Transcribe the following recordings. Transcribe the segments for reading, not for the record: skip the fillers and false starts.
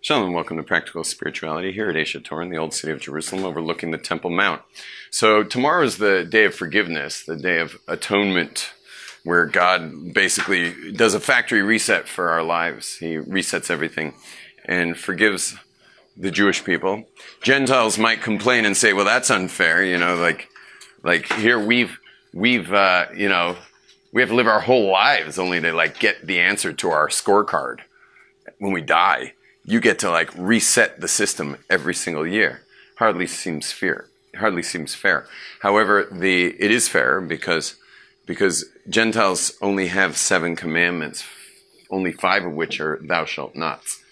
Shalom and welcome to Practical Spirituality here at Asia Torah in the Old City of Jerusalem overlooking the Temple Mount. So tomorrow is the day of forgiveness, the day of atonement, where God basically does a factory reset for our lives. He resets everything and forgives the Jewish people. Gentiles might complain and say, well, that's unfair, like here we have to live our whole lives only to get the answer to our scorecard when we die. You get to reset the system every single year. Hardly seems fair. However, it is fair because Gentiles only have 7 commandments, only 5 of which are thou shalt nots.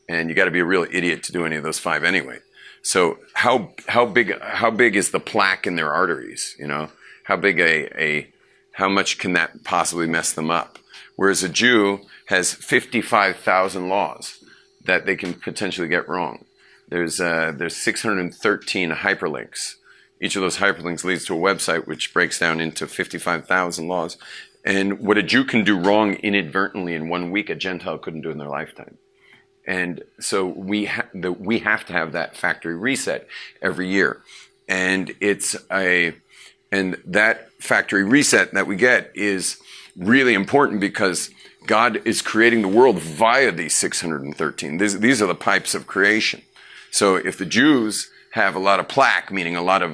And you got to be a real idiot to do any of those 5 anyway. So how big is the plaque in their arteries? How much can that possibly mess them up? Whereas a Jew has 55,000 laws that they can potentially get wrong. There's 613 hyperlinks. Each of those hyperlinks leads to a website which breaks down into 55,000 laws. And what a Jew can do wrong inadvertently in 1 week, a Gentile couldn't do in their lifetime. And so we have to have that factory reset every year. And that factory reset that we get is really important because God is creating the world via these 613. These are the pipes of creation. So if the Jews have a lot of plaque, meaning a lot of,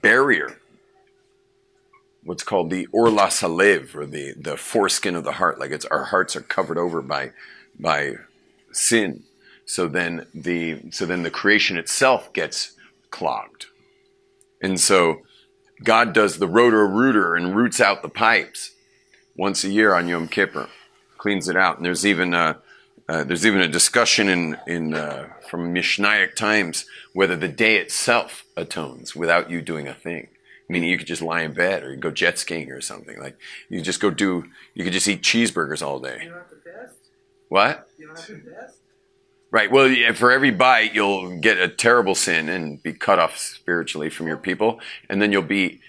barrier, what's called the orlas halev, or the foreskin of the heart, our hearts are covered over by sin. So then the creation itself gets clogged. And so God does the rotor-rooter and roots out the pipes once a year on Yom Kippur, cleans it out. And there's even a discussion from Mishnaic times whether the day itself atones without you doing a thing. Meaning you could just lie in bed or you go jet skiing or something. You could just eat cheeseburgers all day. You don't have to fast? What? You don't have to fast? Right. Well, for every bite, you'll get a terrible sin and be cut off spiritually from your people, and then you'll be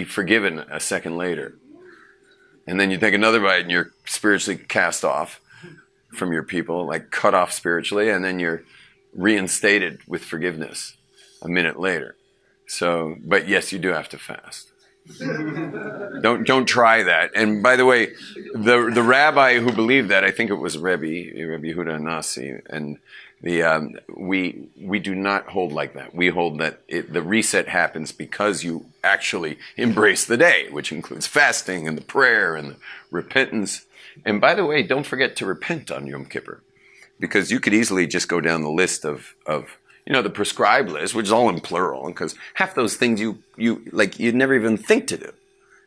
forgiven a second later. And then you take another bite, and you're spiritually cast off from your people, cut off spiritually, and then you're reinstated with forgiveness a minute later. So, but yes, you do have to fast. Don't try that. And by the way, the rabbi who believed that, I think it was Rabbi Yehuda Nasi, and we do not hold like that. We hold that the reset happens because you actually embrace the day, which includes fasting and the prayer and the repentance. And by the way, don't forget to repent on Yom Kippur, because you could easily just go down the list of the prescribed list, which is all in plural, because half those things you'd never even think to do.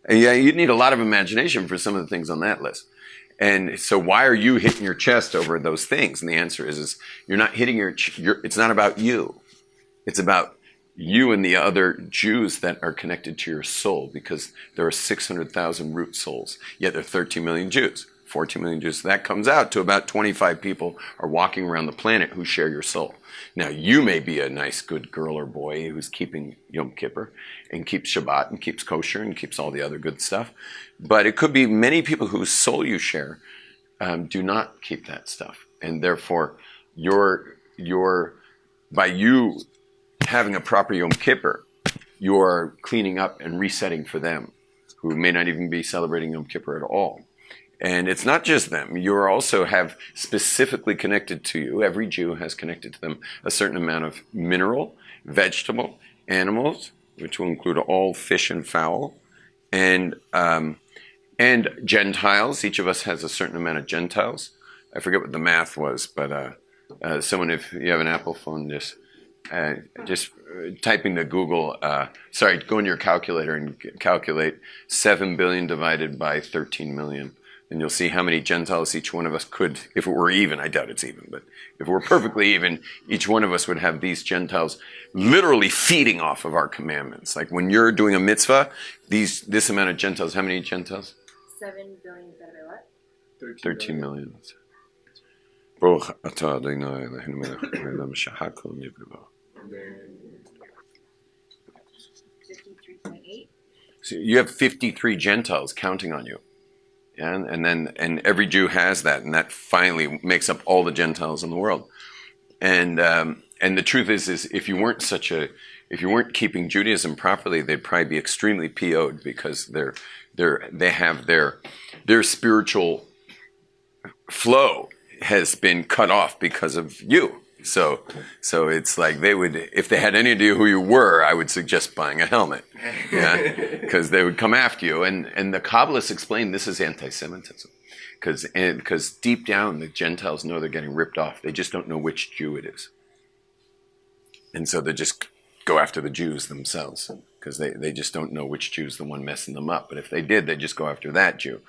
And you'd need a lot of imagination for some of the things on that list. And so why are you hitting your chest over those things? And the answer is you're not hitting it's not about you. It's about you and the other Jews that are connected to your soul, because there are 600,000 root souls, yet there are 13 million Jews, 14 million Jews. So that comes out to about 25 people are walking around the planet who share your soul. Now, you may be a nice, good girl or boy who's keeping Yom Kippur and keeps Shabbat and keeps kosher and keeps all the other good stuff. But it could be many people whose soul you share do not keep that stuff. And therefore, by you having a proper Yom Kippur, you're cleaning up and resetting for them who may not even be celebrating Yom Kippur at all. And it's not just them. You also have specifically connected to you, every Jew has connected to them a certain amount of mineral, vegetable, animals, which will include all fish and fowl, and Gentiles. Each of us has a certain amount of Gentiles. I forget what the math was, but someone, if you have an Apple phone, just Just type into Google, go into your calculator and calculate 7 billion divided by 13 million. And you'll see how many Gentiles each one of us could, if it were even, I doubt it's even, but if it were perfectly even, each one of us would have these Gentiles literally feeding off of our commandments. Like when you're doing a mitzvah, this amount of Gentiles, how many Gentiles? 7 billion divided by what? 13 million. Baruch atah Adonai Eloheinu melech haolam shehakol nivra. 53.8. So you have 53 Gentiles counting on you. Yeah, and every Jew has that, and that finally makes up all the Gentiles in the world. And the truth is if you weren't keeping Judaism properly, they'd probably be extremely PO'd because they have their spiritual flow has been cut off because of you. So it's like they would, if they had any idea who you were, I would suggest buying a helmet, yeah, because they would come after you. And the Kabbalists explain this is anti-Semitism, because deep down the Gentiles know they're getting ripped off. They just don't know which Jew it is, and so they just go after the Jews themselves because they just don't know which Jew's the one messing them up. But if they did, they'd just go after that Jew.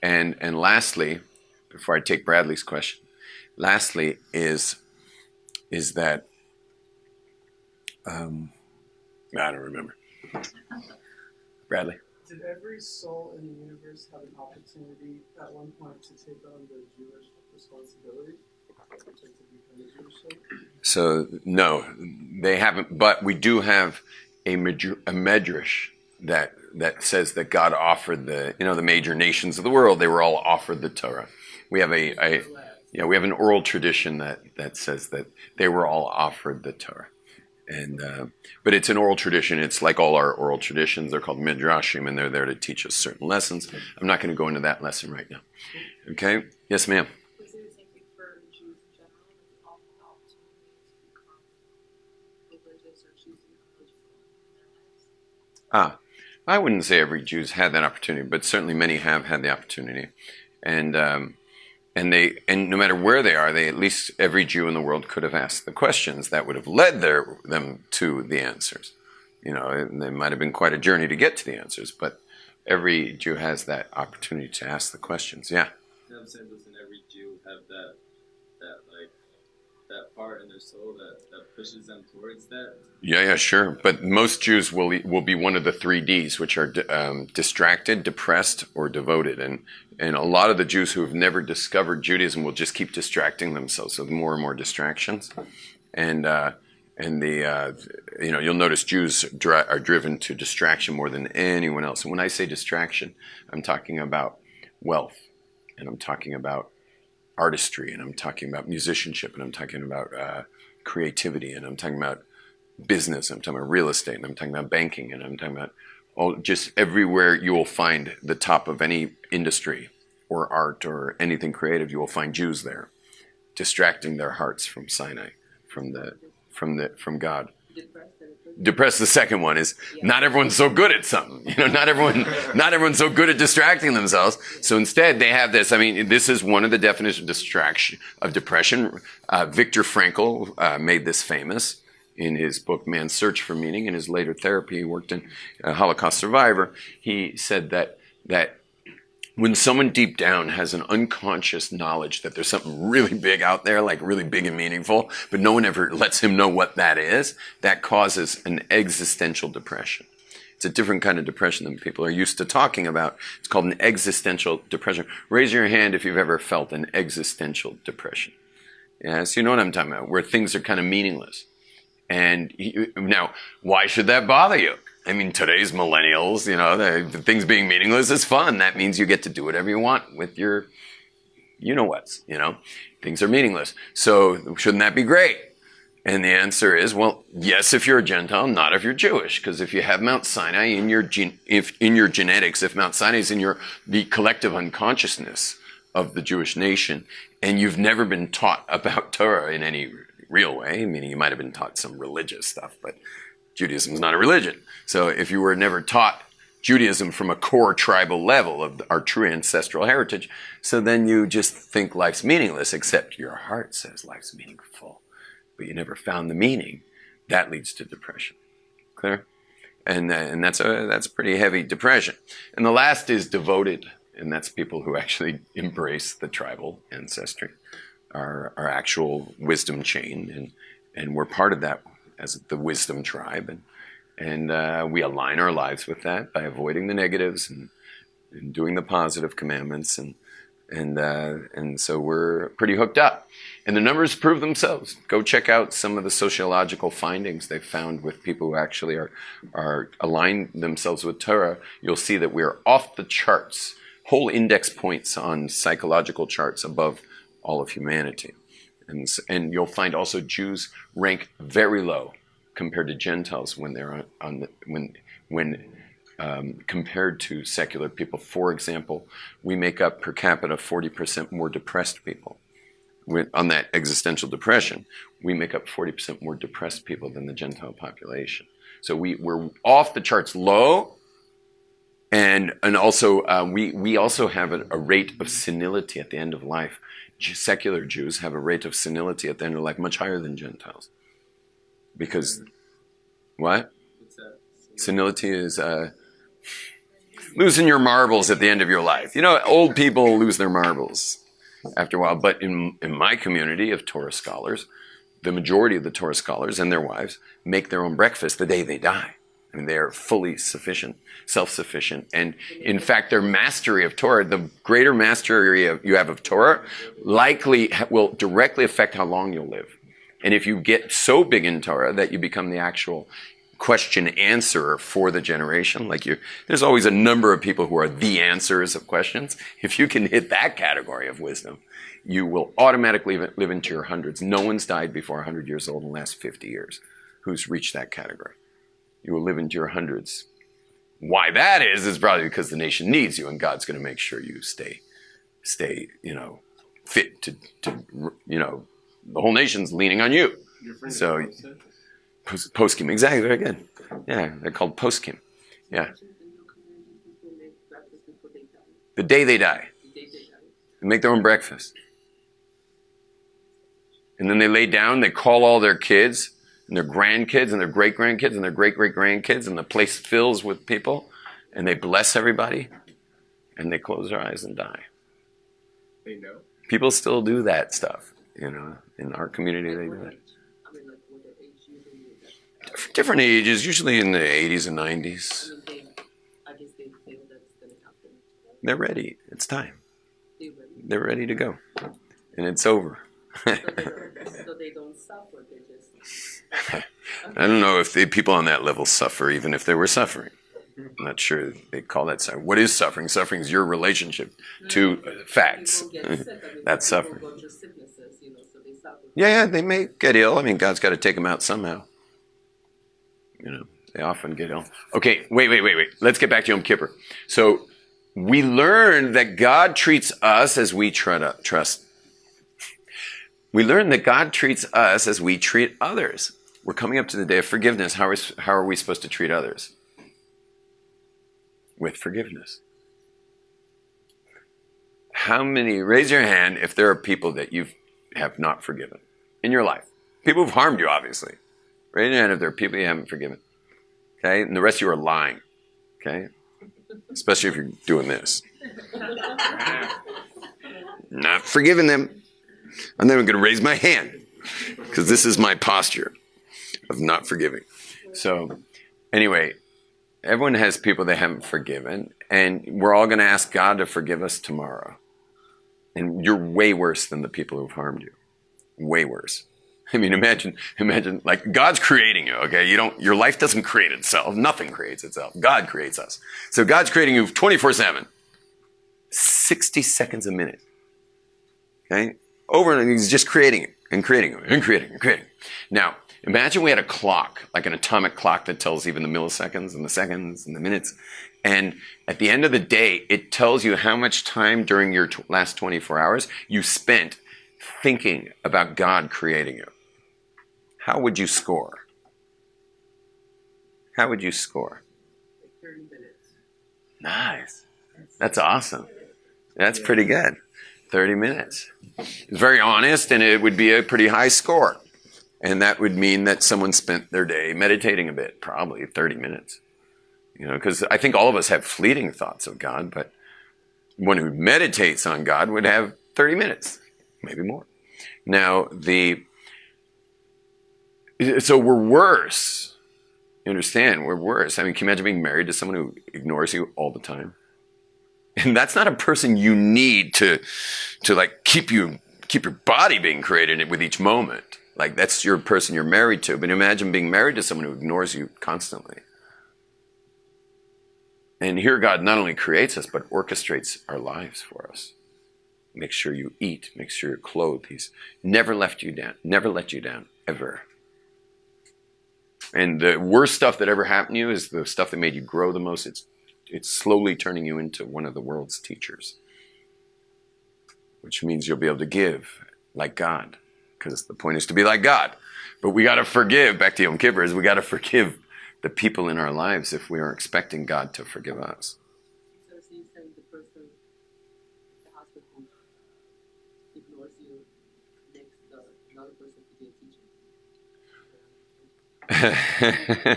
And lastly, before I take Bradley's question, lastly is that I don't remember. Bradley? Did every soul in the universe have an opportunity at one point to take on the Jewish responsibility? To become a Jewish soul? So, no, they haven't, but we do have a medrash that says that God offered the major nations of the world, they were all offered the Torah. We have we have an oral tradition that says that they were all offered the Torah, but it's an oral tradition. It's like all our oral traditions. They're called midrashim, and they're there to teach us certain lessons. I'm not going to go into that lesson right now. Okay? Yes, ma'am. Was it the same thing for Jews in general? Like all the opportunities to become religious or choose to become religious in their lives? I wouldn't say every Jew's had that opportunity, but certainly many have had the opportunity, and no matter where they are, at least every Jew in the world could have asked the questions that would have led them to the answers. And they might have been quite a journey to get to the answers, but every Jew has that opportunity to ask the questions. Yeah. I'm saying, doesn't every Jew have that part in their soul that pushes them towards that? Yeah, sure. But most Jews will be one of the 3 Ds, which are distracted, depressed, or devoted. And a lot of the Jews who have never discovered Judaism will just keep distracting themselves with more and more distractions. And you'll notice Jews are driven to distraction more than anyone else. And when I say distraction, I'm talking about wealth, and I'm talking about artistry, and I'm talking about musicianship, and I'm talking about creativity, and I'm talking about business, I'm talking about real estate, and I'm talking about banking, and I'm talking about just everywhere you will find the top of any industry or art or anything creative, you will find Jews there, distracting their hearts from Sinai, from God. Depressed. The second one is not everyone's so good at something. Not everyone's so good at distracting themselves. So instead, they have this. I mean, this is one of the definitions of depression. Viktor Frankl made this famous in his book Man's Search for Meaning. In his later therapy, he worked in a Holocaust survivor. He said that when someone deep down has an unconscious knowledge that there's something really big out there, like really big and meaningful, but no one ever lets him know what that is, that causes an existential depression. It's a different kind of depression than people are used to talking about. It's called an existential depression. Raise your hand if you've ever felt an existential depression. Yes, you know what I'm talking about, where things are kind of meaningless. And now, why should that bother you? I mean, today's millennials, the things being meaningless is fun. That means you get to do whatever you want with your you-know-whats, Things are meaningless. So shouldn't that be great? And the answer is, well, yes, if you're a Gentile, not if you're Jewish. Because if you have Mount Sinai in your genetics, if Mount Sinai is in the collective unconsciousness of the Jewish nation, and you've never been taught about Torah in any real way, meaning you might have been taught some religious stuff, but Judaism is not a religion. So if you were never taught Judaism from a core tribal level of our true ancestral heritage, so then you just think life's meaningless, except your heart says life's meaningful. But you never found the meaning that leads to depression. Clear? And that's a pretty heavy depression. And the last is devoted, and that's people who actually embrace the tribal ancestry, our actual wisdom chain, and we're part of that as the wisdom tribe, and we align our lives with that by avoiding the negatives and doing the positive commandments, and so we're pretty hooked up. And the numbers prove themselves. Go check out some of the sociological findings they've found with people who actually are aligned themselves with Torah. You'll see that we're off the charts, whole index points on psychological charts above all of humanity. And you'll find also Jews rank very low compared to Gentiles when they're compared to secular people. For example, we make up per capita 40% more depressed people. On that existential depression, we make up 40% more depressed people than the Gentile population. So we're off the charts low, and also we also have a rate of senility at the end of life. Secular Jews have a rate of senility at the end of life much higher than Gentiles. Because, what? What's that? Senility is losing your marbles at the end of your life. You know, old people lose their marbles after a while. But in my community of Torah scholars, the majority of the Torah scholars and their wives make their own breakfast the day they die. I mean, they're fully sufficient, self-sufficient. And in fact, their mastery of Torah, the greater mastery you have of Torah, likely will directly affect how long you'll live. And if you get so big in Torah that you become the actual question answerer for the generation, there's always a number of people who are the answers of questions. If you can hit that category of wisdom, you will automatically live into your hundreds. No one's died before 100 years old in the last 50 years who's reached that category. You will live into your hundreds. Why that is probably because the nation needs you, and God's going to make sure you stay, fit to, the whole nation's leaning on you. So, poskim, exactly, very good. Yeah, they're called poskim. Yeah. The day they die. They make their own breakfast. And then they lay down, they call all their kids, and their grandkids, and their great-grandkids, and their great-great-grandkids, and the place fills with people, and they bless everybody, and they close their eyes and die. They know. People still do that stuff, in our community they do that. Different ages, usually in the 80s and 90s. They're ready. It's time. They're ready to go. And it's over. So they don't suffer, they just... I don't know if people on that level suffer, even if they were suffering. I'm not sure they call that suffering. What is suffering? Suffering is your relationship to facts. That's suffering. Yeah, they may get ill. I mean, God's got to take them out somehow. They often get ill. Okay, wait. Let's get back to Yom Kippur. So we learned that God treats us as we trust. We learned that God treats us as we treat others. We're coming up to the day of forgiveness. How are we supposed to treat others? With forgiveness. How many, raise your hand if there are people that you have not forgiven in your life. People who've harmed you, obviously. Raise your hand if there are people you haven't forgiven. Okay? And the rest of you are lying. Okay? Especially if you're doing this. Not forgiving them. And then I'm going to raise my hand. Because this is my posture of not forgiving. So, anyway, everyone has people they haven't forgiven. And we're all going to ask God to forgive us tomorrow. And you're way worse than the people who've harmed you. Way worse. I mean, imagine, like, God's creating you, okay? Your life doesn't create itself. Nothing creates itself. God creates us. So God's creating you 24/7. 60 seconds a minute. Okay? Over and he's just creating it and creating it and creating it and creating it. Now, imagine we had a clock, like an atomic clock that tells even the milliseconds and the seconds and the minutes. And at the end of the day, it tells you how much time during your last 24 hours you spent thinking about God creating you. How would you score? How would you score? 30 minutes. Nice. That's awesome. That's pretty good. 30 minutes. It's very honest, and it would be a pretty high score. And that would mean that someone spent their day meditating a bit, probably 30 minutes. Because I think all of us have fleeting thoughts of God, but one who meditates on God would have 30 minutes, maybe more. Now, so we're worse. You understand? We're worse. I mean, can you imagine being married to someone who ignores you all the time? And that's not a person you need to like keep your body being created with each moment. Like, that's your person you're married to. But imagine being married to someone who ignores you constantly. And here God not only creates us, but orchestrates our lives for us. Makes sure you eat, makes sure you're clothed. He's never left you down, never let you down, ever. And the worst stuff that ever happened to you is the stuff that made you grow the most. It's slowly turning you into one of the world's teachers. Which means you'll be able to give like God. Because the point is to be like God. But we got to forgive, back to Yom Kippur, is we got to forgive the people in our lives if we are expecting God to forgive us. So you saying the person in the hospital who ignores you makes another person to be a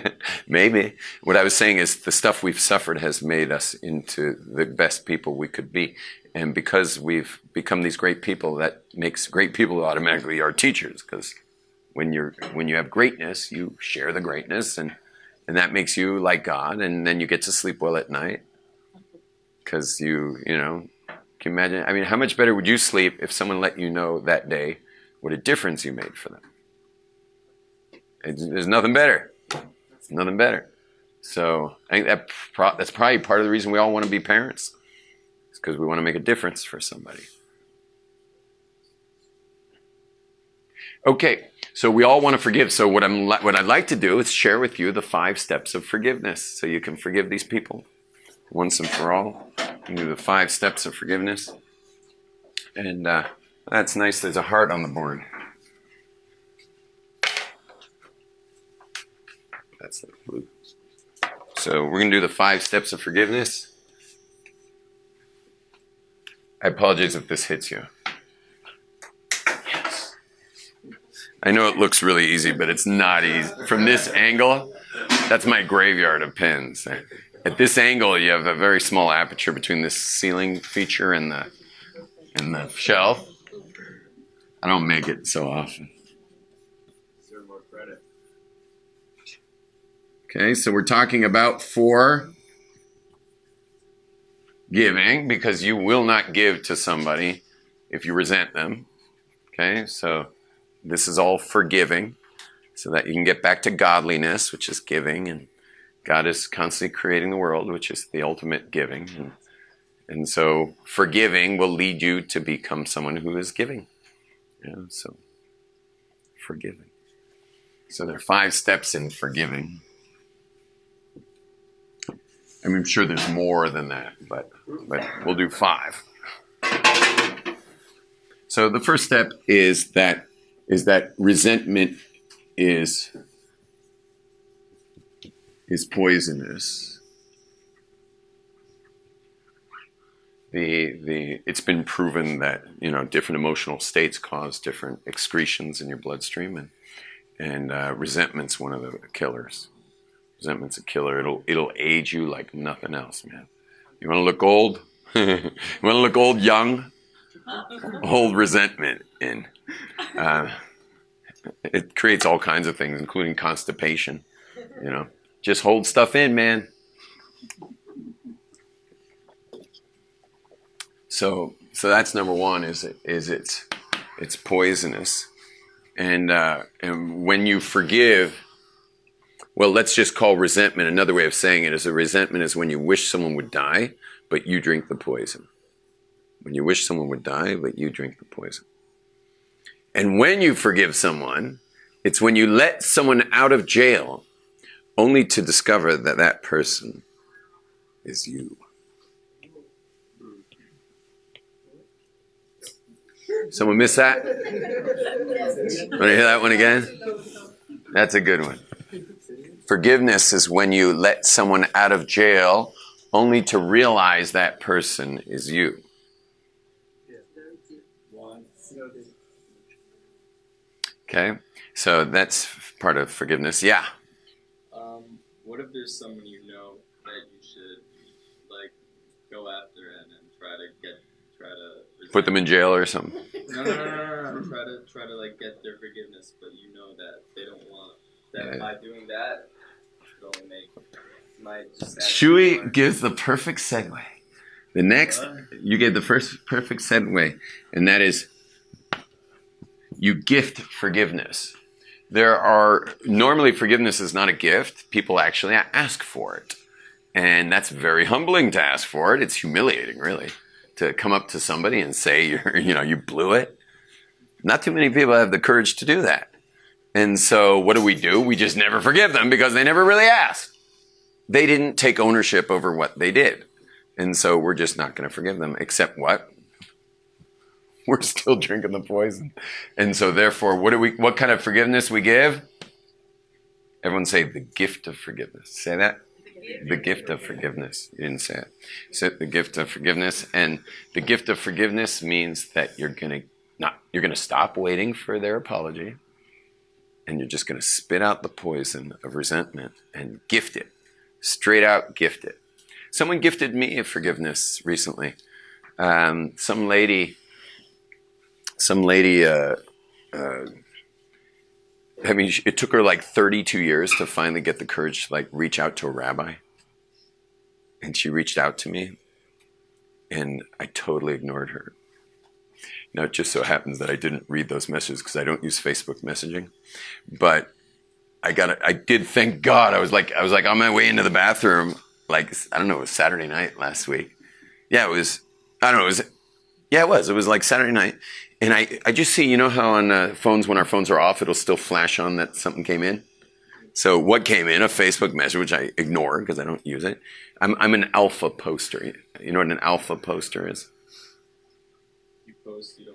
teacher? Maybe. What I was saying is the stuff we've suffered has made us into the best people we could be. And because we've become these great people, that makes great people automatically our teachers. Because when you have greatness, you share the greatness, and that makes you like God, and then you get to sleep well at night. Because you can you imagine? I mean, how much better would you sleep if someone let you know that day what a difference you made for them? There's nothing better. It's nothing better. So I think that's probably part of the reason we all want to be parents. It's because we want to make a difference for somebody. Okay, so we all want to forgive. So what I'd like to do is share with you the 5 steps of forgiveness, so you can forgive these people once and for all. You do the 5 steps of forgiveness, and that's nice. There's a heart on the board. That's the blue. So we're going to do the 5 steps of forgiveness. I apologize if this hits you. Yes. I know it looks really easy, but it's not easy. From this angle, that's my graveyard of pins. At this angle, you have a very small aperture between this ceiling feature and the shelf. I don't make it so often. Deserve more credit. Okay, so we're talking about giving, because you will not give to somebody if you resent them. Okay, so this is all forgiving, so that you can get back to godliness, which is giving, and God is constantly creating the world, which is the ultimate giving. And so forgiving will lead you to become someone who is giving. So forgiving. So there are 5 steps in forgiving. I'm sure there's more than that, but we'll do 5. So the first step is that resentment is poisonous. It's been proven that different emotional states cause different excretions in your bloodstream, and resentment's one of the killers. Resentment's a killer. It'll age you like nothing else, man. You want to look old? You want to look old, young? Hold resentment in. It creates all kinds of things, including constipation. Just hold stuff in, man. So that's number 1. Is it's poisonous, and when you forgive. Well, let's just call resentment. Another way of saying it is a resentment is when you wish someone would die, but you drink the poison. When you wish someone would die, but you drink the poison. And when you forgive someone, it's when you let someone out of jail only to discover that that person is you. Someone miss that? Want to hear that one again? That's a good one. Forgiveness is when you let someone out of jail only to realize that person is you. Okay? So that's part of forgiveness. Yeah. What if there's someone you know that you should like go after and try to Put them in jail or something. No. Try to like get their forgiveness, but you know that they don't want that. By doing that, it'll might just. Shui gives the perfect segue. The next, you gave the first perfect segue, and that is you gift forgiveness. Normally forgiveness is not a gift. People actually ask for it. And that's very humbling to ask for it. It's humiliating, really, to come up to somebody and say, you blew it. Not too many people have the courage to do that. And so what do? We just never forgive them because they never really asked. They didn't take ownership over what they did. And so we're just not going to forgive them, except what? We're still drinking the poison. And so therefore, what kind of forgiveness we give? Everyone say the gift of forgiveness. Say that? The gift of forgiveness. You didn't say it. Say the gift of forgiveness. And the gift of forgiveness means that you're going to stop waiting for their apology, and you're just going to spit out the poison of resentment and gift it. Straight out gift it. Someone gifted me a forgiveness recently. Some lady, it took her like 32 years to finally get the courage to like reach out to a rabbi. And she reached out to me, and I totally ignored her. Now, it just so happens that I didn't read those messages because I don't use Facebook messaging. But I did, thank God. I was like on my way into the bathroom, like, I don't know, it was Saturday night last week. Yeah, it was, I don't know, it was like Saturday night. And I just see, you know how on phones, when our phones are off, it'll still flash on that something came in? So what came in? A Facebook message, which I ignore because I don't use it. I'm an alpha poster. You know what an alpha poster is?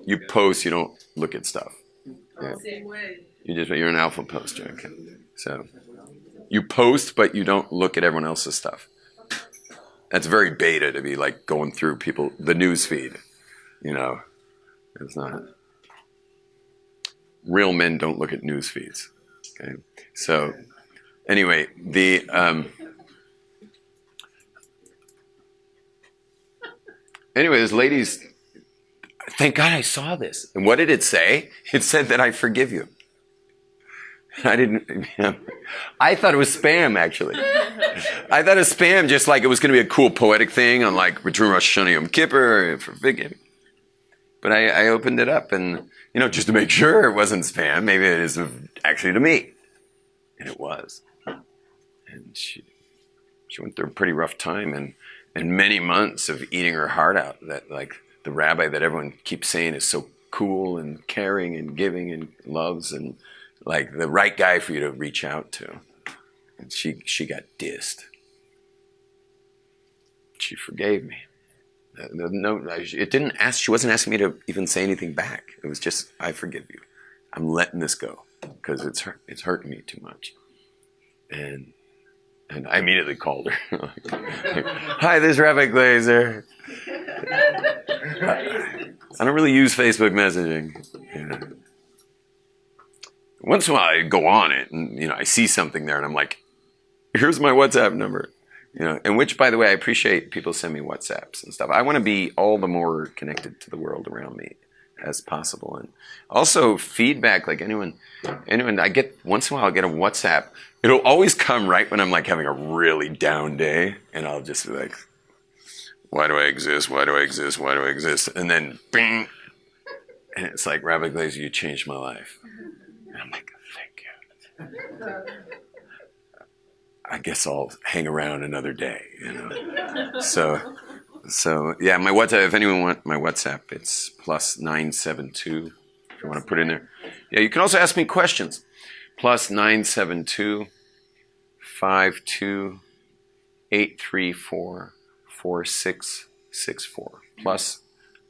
You post, you don't look at stuff. Yeah. Same way. You're an alpha poster. Okay. So you post, but you don't look at everyone else's stuff. That's very beta to be like going through the news feed. It's not. Real men don't look at news feeds. Okay. So anyway, this lady's, thank God I saw this. And what did it say? It said that I forgive you. I thought it was spam, actually. I thought it was spam, just like it was going to be a cool poetic thing on like between Rosh Hashanah Yom Kippur for forgiving. But I opened it up and, just to make sure it wasn't spam, maybe it is actually to me. And it was. And she went through a pretty rough time and many months of eating her heart out, that like the rabbi that everyone keeps saying is so cool and caring and giving and loves and like the right guy for you to reach out to. And she got dissed. She forgave me. It didn't ask. She wasn't asking me to even say anything back. It was just, I forgive you. I'm letting this go because it's hurting me too much. And I immediately called her. Hi, this is Rabbi Glazer. I don't really use Facebook messaging. Once in a while, I go on it and I see something there, and I'm like, "Here's my WhatsApp number." And which, by the way, I appreciate people send me WhatsApps and stuff. I want to be all the more connected to the world around me as possible. And also feedback, like anyone, I get, once in a while I'll get a WhatsApp. It'll always come right when I'm like having a really down day. And I'll just be like, why do I exist? Why do I exist? Why do I exist? And then, bing. And it's like, Rabbi Glazer, you changed my life. And I'm like, thank you. I guess I'll hang around another day, So yeah, my WhatsApp, if anyone wants my WhatsApp, it's +972, if you want to put it in there. Yeah, you can also ask me questions. +972 52 834 4664.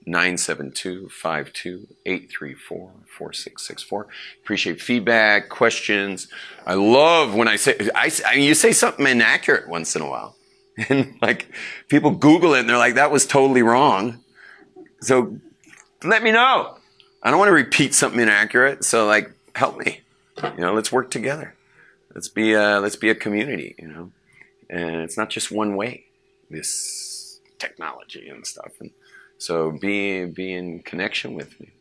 +972 52 834 4664. Appreciate feedback, questions. I love when I you say something inaccurate once in a while. And like people Google it and they're like, that was totally wrong. So let me know. I don't want to repeat something inaccurate. So like, help me. Let's work together. Let's be a community, And it's not just one way, this technology and stuff. And so be in connection with me.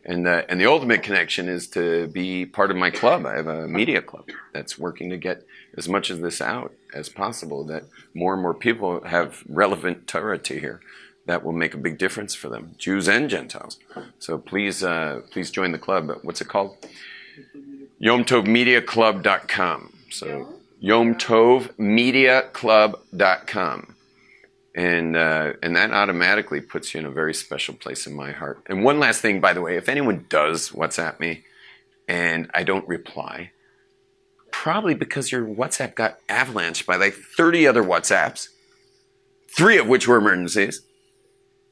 And the ultimate connection is to be part of my club. I have a media club that's working to get as much of this out as possible, that more and more people have relevant Torah to hear. That will make a big difference for them, Jews and Gentiles. So please join the club. What's it called? YomTovMediaClub.com. So YomTovMediaClub.com. And that automatically puts you in a very special place in my heart. And one last thing, by the way, if anyone does WhatsApp me and I don't reply, probably because your WhatsApp got avalanched by like 30 other WhatsApps, 3 of which were emergencies.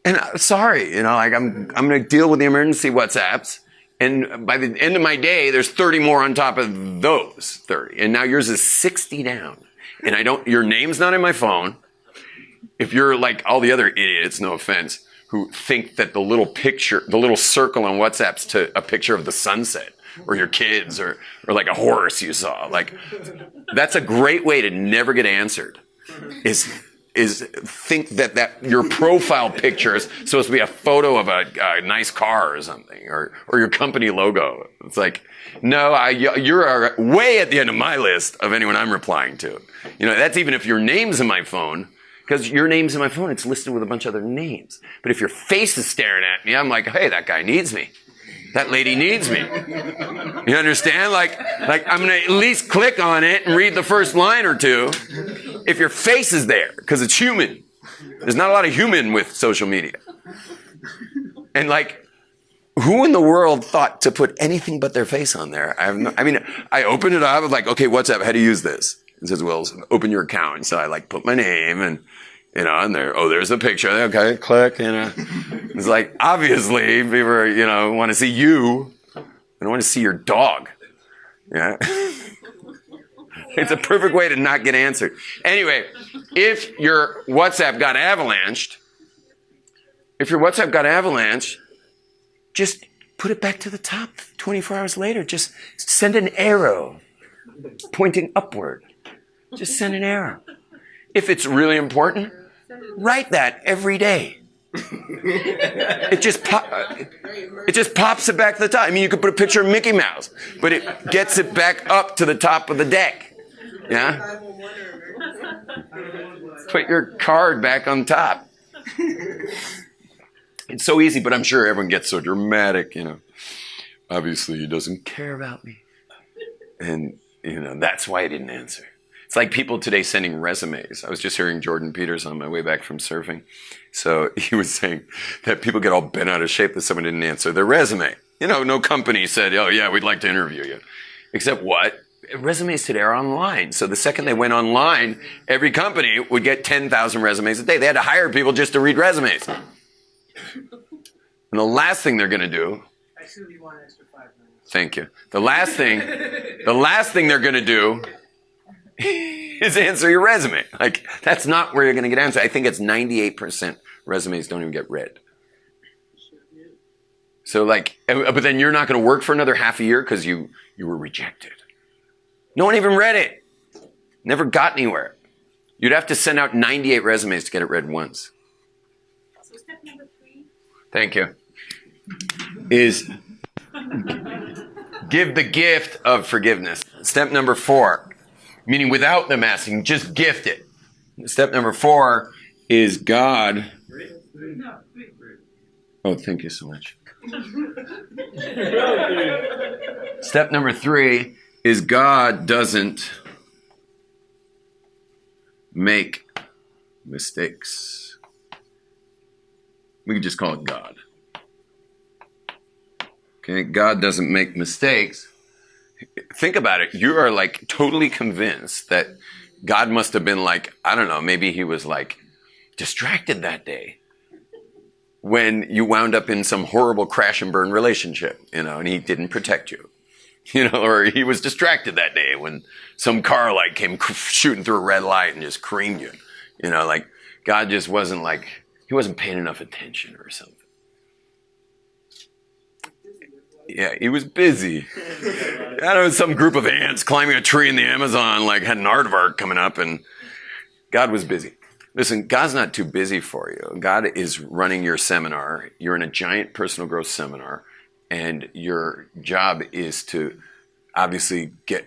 And sorry, I'm going to deal with the emergency WhatsApps. And by the end of my day, there's 30 more on top of those 30. And now yours is 60 down. And your name's not in my phone. If you're like all the other idiots, no offense, who think that the little circle on WhatsApp's to a picture of the sunset or your kids or like a horse you saw, like that's a great way to never get answered. Is think that your profile picture is supposed to be a photo of a nice car or something, or your company logo. It's like, no, you're way at the end of my list of anyone I'm replying to. That's even if your name's in my phone, because your name's in my phone, it's listed with a bunch of other names. But if your face is staring at me, I'm like, hey, that guy needs me. That lady needs me. You understand? Like I'm going to at least click on it and read the first line or two if your face is there, because it's human. There's not a lot of human with social media. And like, who in the world thought to put anything but their face on there? I opened it up, I was like, okay, WhatsApp, how do you use this? It says, well, open your account. So I like put my name and, and there's a picture. Okay, click, It's like, obviously, people, want to see you. They don't want to see your dog. Yeah. It's a perfect way to not get answered. Anyway, if your WhatsApp got avalanched, just put it back to the top 24 hours later. Just send an arrow pointing upward. Just send an arrow. If it's really important, write that every day. It just pops it back to the top. I mean, you could put a picture of Mickey Mouse, but it gets it back up to the top of the deck. Yeah? Put your card back on top. It's so easy, but I'm sure everyone gets so dramatic, Obviously, he doesn't care about me. And, that's why I didn't answer. It's like people today sending resumes. I was just hearing Jordan Peters on my way back from surfing. So he was saying that people get all bent out of shape that someone didn't answer their resume. No company said, oh, yeah, we'd like to interview you. Except what? Resumes today are online. So the second they went online, every company would get 10,000 resumes a day. They had to hire people just to read resumes. And the last thing they're going to do... I assume you want an extra 5 minutes. Thank you. The last thing they're going to do is answer your resume. Like, that's not where you're going to get answered. I think it's 98% resumes don't even get read. So but then you're not going to work for another half a year because you were rejected. No one even read it. Never got anywhere. You'd have to send out 98 resumes to get it read once. So step number 3. Thank you. Is give the gift of forgiveness. Step number 4. Meaning without them asking, just gift it. Step number 4 is God. Oh, thank you so much. Step number 3 is God doesn't make mistakes. We could just call it God. Okay, God doesn't make mistakes. Think about it. You are like totally convinced that God must have been like, I don't know, maybe he was like distracted that day when you wound up in some horrible crash and burn relationship, and he didn't protect you, or he was distracted that day when some car like came shooting through a red light and just creamed you, like God just wasn't he wasn't paying enough attention or something. Yeah, he was busy. I don't know, some group of ants climbing a tree in the Amazon, like had an aardvark coming up, and God was busy. Listen, God's not too busy for you. God is running your seminar. You're in a giant personal growth seminar, and your job is to obviously get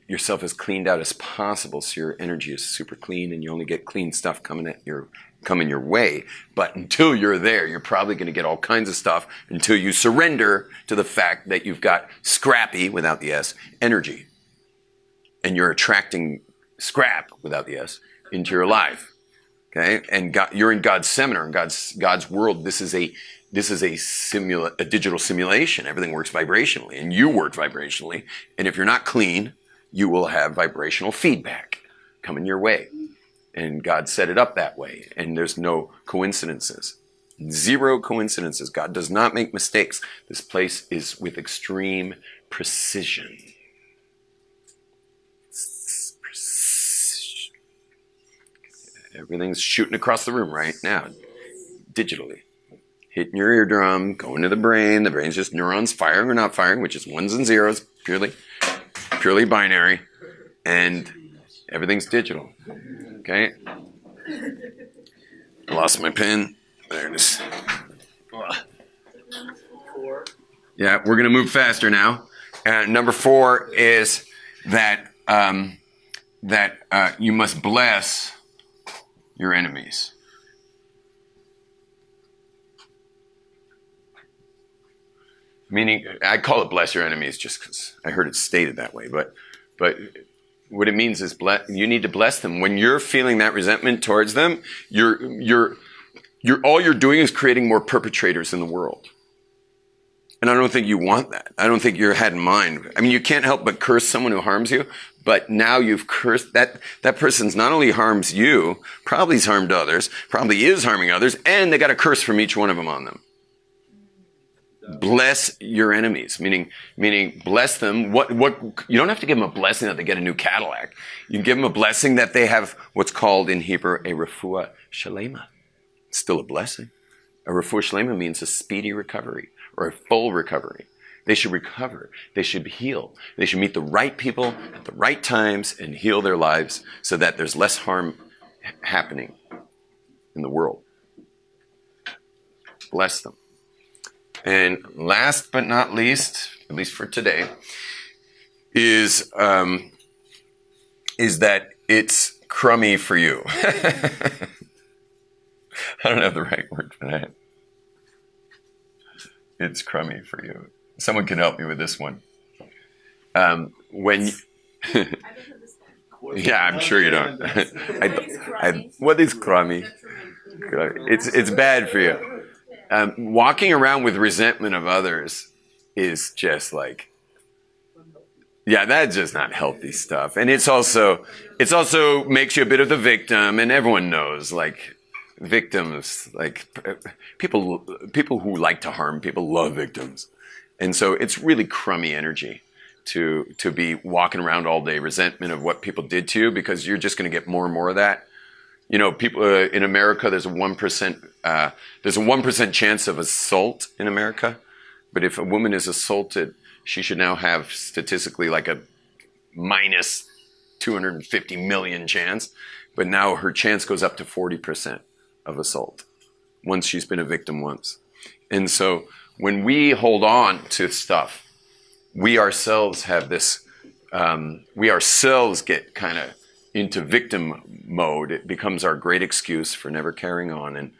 yourself as cleaned out as possible so your energy is super clean and you only get clean stuff coming your way. But until you're there, you're probably going to get all kinds of stuff until you surrender to the fact that you've got scrappy, without the S, energy. And you're attracting scrap, without the S, into your life. Okay? And you're in God's seminar, in God's world. This is a digital simulation. Everything works vibrationally, and you work vibrationally. And if you're not clean, you will have vibrational feedback coming your way. And God set it up that way. And there's no coincidences. Zero coincidences. God does not make mistakes. This place is with extreme precision. Everything's shooting across the room right now, digitally. Hitting your eardrum, going to the brain. The brain's just neurons firing or not firing, which is ones and zeros, purely binary. And everything's digital. Okay? I lost my pen. There it is. Yeah, we're going to move faster now. Number 4 is that you must bless your enemies. Meaning, I call it bless your enemies just because I heard it stated that way. But what it means is you need to bless them. When you're feeling that resentment towards them, all you're doing is creating more perpetrators in the world. And I don't think you want that. I don't think you're had in mind. I mean, you can't help but curse someone who harms you, but now you've cursed that person's not only harms you, probably has harmed others, probably is harming others, and they got a curse from each one of them on them. Bless your enemies, meaning bless them. What you don't have to give them a blessing that they get a new Cadillac. You can give them a blessing that they have what's called in Hebrew a refuah shalema. It's still a blessing. A refuah shalema means a speedy recovery or a full recovery. They should recover. They should heal. They should meet the right people at the right times and heal their lives so that there's less harm happening in the world. Bless them. And last but not least, at least for today, is that it's crummy for you. I don't have the right word for that. It's crummy for you. Someone can help me with this one. When yeah, I'm sure you don't. What is crummy? It's bad for you. Walking around with resentment of others is just like, yeah, that's just not healthy stuff. And it's also makes you a bit of the victim, and everyone knows, like, victims, like people who like to harm people love victims. And so it's really crummy energy to be walking around all day resentment of what people did to you, because you're just going to get more and more of that. You know, people in America, there's a 1% chance of assault in America. But if a woman is assaulted, she should now have statistically like a minus 250 million chance. But now her chance goes up to 40% of assault once she's been a victim once. And so when we hold on to stuff, we ourselves have this, we ourselves get kind of into victim mode. It becomes our great excuse for never carrying on and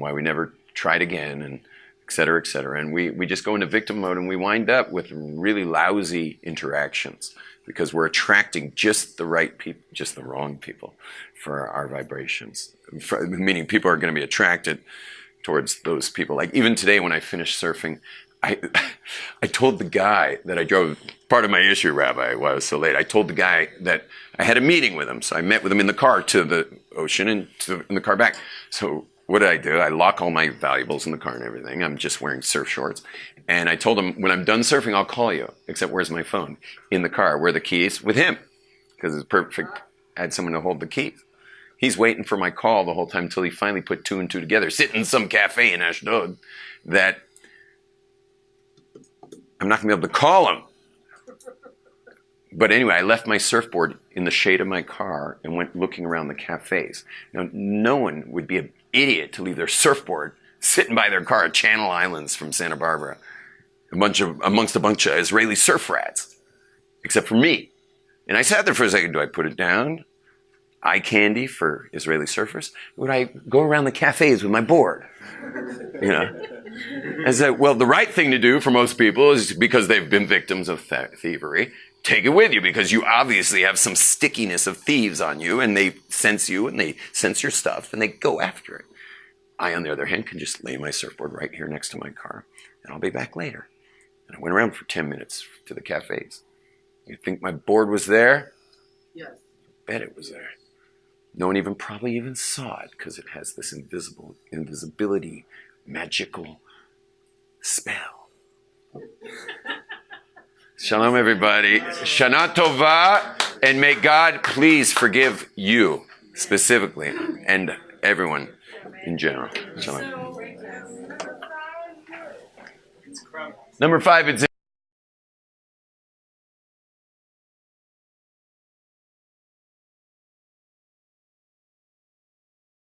why we never tried again, and et cetera, et cetera. And we just go into victim mode, and we wind up with really lousy interactions because we're attracting just the right people, just the wrong people for our vibrations. Meaning people are going to be attracted towards those people. Like even today when I finished surfing, I told the guy that I drove, part of my issue, Rabbi, why I was so late, I told the guy that I had a meeting with him. So I met with him in the car to the ocean and in the car back. So what did I do? I lock all my valuables in the car and everything. I'm just wearing surf shorts. And I told him, when I'm done surfing, I'll call you. Except where's my phone? In the car. Where are the keys? With him. Because it's perfect. I had someone to hold the keys. He's waiting for my call the whole time until he finally put 2 and 2 together. Sitting in some cafe in Ashdod that I'm not going to be able to call him. But anyway, I left my surfboard in the shade of my car and went looking around the cafes. Now, no one would be an idiot to leave their surfboard sitting by their car at Channel Islands from Santa Barbara, amongst a bunch of Israeli surf rats, except for me. And I sat there for a second. Do I put it down? Eye candy for Israeli surfers? Would I go around the cafes with my board? You know? I said, well, the right thing to do for most people is, because they've been victims of thievery, take it with you, because you obviously have some stickiness of thieves on you, and they sense you, and they sense your stuff, and they go after it. I, on the other hand, can just lay my surfboard right here next to my car, and I'll be back later. And I went around for 10 minutes to the cafes. You think my board was there? Yes. I bet it was there. No one probably even saw it, because it has this invisibility, magical spell. Shalom, everybody. Shana Tova, and may God please forgive you specifically, and everyone in general. Shalom. Number 5, it's